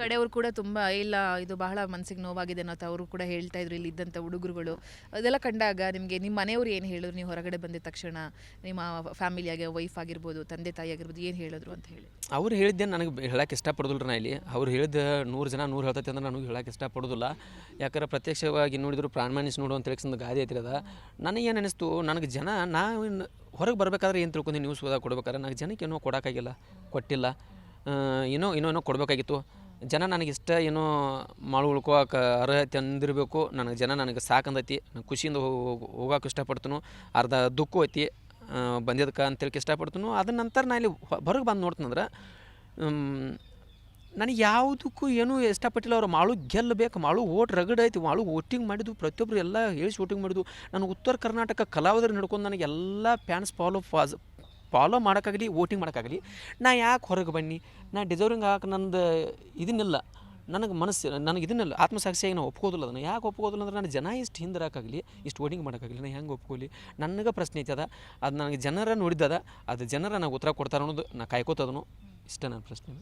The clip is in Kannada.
ಕಡೆಯವರು ಕೂಡ ತುಂಬಾ ಇಲ್ಲ ಇದು ಬಹಳ ಮನಸ್ಸಿಗೆ ನೋವಾಗಿದೆ ಅನ್ನೋ ಅವರು ಕೂಡ ಹೇಳ್ತಾ ಇದ್ರು ಇಲ್ಲಿ ಇದ್ದಂಥ ಹುಡುಗರುಗಳು. ಅದೆಲ್ಲ ಕಂಡಾಗ ನಿಮಗೆ ನಿಮ್ಮ ಮನೆಯವರು ಏನು ಹೇಳಿದ್ರು ನೀವು ಹೊರಗಡೆ ಬಂದಿದ ತಕ್ಷಣ? ನಿಮ್ಮ ಫ್ಯಾಮಿಲಿಯಾಗೆ ವೈಫ್ ಆಗಿರ್ಬೋದು, ತಂದೆ ತಾಯಿ ಆಗಿರ್ಬೋದು, ಏನು ಹೇಳಿದ್ರು ಅಂತ ಹೇಳಿ? ಅವ್ರು ಹೇಳಿದ್ದೆ ನನಗೆ ಹೇಳಕ್ಕೆ ಇಷ್ಟಪಡೋದಿಲ್ಲ. ನಾ ಇಲ್ಲಿ ಅವ್ರು ಹೇಳಿದ 100 ಜನ 100 ಹೇಳ್ತೈತೆ ಅಂದ್ರೆ ನನಗೆ ಹೇಳಕ್ಕೆ ಇಷ್ಟಪಡೋದಿಲ್ಲ. ಯಾಕಂದ್ರೆ ಪ್ರತ್ಯಕ್ಷವಾಗಿ ನೋಡಿದ್ರು ಪ್ರಾಣಮಾನಿಸಿ ನೋಡು ಅಂತ ಹೇಳಿ ಗಾದೆ ಐತಿರದ. ನನಗೇನು ಅನ್ನಿಸ್ತು, ನನಗೆ ಜನ ಹೊರಗೆ ಬರಬೇಕಾದ್ರೆ ಏನು ತಿಳ್ಕೊಂಡು ನ್ಯೂಸ್ ಓದಾಗ ಕೊಡ್ಬೇಕಾದ್ರೆ ನನಗೆ ಜನಕ್ಕೆ ಏನೋ ಕೊಡೋಕ್ಕಾಗಿಲ್ಲ, ಕೊಟ್ಟಿಲ್ಲ. ಏನೋ ಕೊಡಬೇಕಾಗಿತ್ತು. ಜನ ನನಗಿಷ್ಟ ಏನೋ ಮಾಡು ಉಳ್ಕೋಕೆ ಅರ್ಹತೆ ಅಂದಿರಬೇಕು. ನನಗೆ ಸಾಕಂದೈತಿ, ನಾನು ಖುಷಿಯಿಂದ ಹೋಗೋಕೆ ಇಷ್ಟಪಡ್ತನು. ಅರ್ಧ ದುಃಖ ಐತಿ ಬಂದಿದ್ದಕ್ಕೆ ಅಂತೇಳಿ ಇಷ್ಟಪಡ್ತನು. ಅದ ನಂತರ ನಾನು ಇಲ್ಲಿ ಹೊರಗೆ ಬಂದು ನೋಡ್ತಂದ್ರೆ ನನಗೆ ಯಾವುದಕ್ಕೂ ಏನೂ ಇಷ್ಟಪಟ್ಟಿಲ್ಲ. ಅವ್ರು ಮಾಳು ಗೆಲ್ಲಬೇಕು, ಮಾಳು ಓಟ್ ರಗಡ್ ಐತಿ, ಮಾಳು ವೋಟಿಂಗ್ ಮಾಡಿದ್ದು ಪ್ರತಿಯೊಬ್ಬರು ಎಲ್ಲ ಹೇಳಿಸಿ ವೋಟಿಂಗ್ ಮಾಡಿದ್ದು. ನಾನು ಉತ್ತರ ಕರ್ನಾಟಕ ಕಲಾವಿದರು ನಡ್ಕೊಂಡು ನನಗೆ ಎಲ್ಲ ಪ್ಯಾನ್ಸ್ ಫಾಲೋ ಮಾಡೋಕ್ಕಾಗಲಿ ವೋಟಿಂಗ್ ಮಾಡೋಕ್ಕಾಗಲಿ ನಾ ಯಾಕೆ ಹೊರಗೆ ಬನ್ನಿ? ನಾ ಡಿಸರ್ವಿಂಗ್ ಆಗಕ್ಕೆ ನಂದು ಇದನ್ನಿಲ್ಲ, ನನಗೆ ಇದನ್ನಿಲ್ಲ, ಆತ್ಮಸಾಕ್ಷಿಯಾಗಿ ನಾವು ಒಪ್ಕೋದಿಲ್ಲ. ಅದನ್ನು ಯಾಕೆ ಒಪ್ಕೋದಿಲ್ಲ ಅಂದ್ರೆ ನಾನು ಜನ ಇಷ್ಟು ಹಿಂದಿರೋಕ್ಕಾಗಲಿ ಇಷ್ಟು ವೋಟಿಂಗ್ ಮಾಡೋಕ್ಕಾಗಲಿ ನಾನು ಹೆಂಗೆ ಒಪ್ಕೊಳ್ಳಿ? ನನಗೆ ಪ್ರಶ್ನೆ ಐತದ. ಅದು ನನಗೆ ಜನರ ನೋಡಿದ್ದದ, ಅದು ಜನರ ನನಗೆ ಉತ್ತರ ಕೊಡ್ತಾರೆ ಅನ್ನೋದು ನಾ ಕಾಯ್ಕೋತದನು. ಇಷ್ಟ ನನ್ನ ಪ್ರಶ್ನೆ.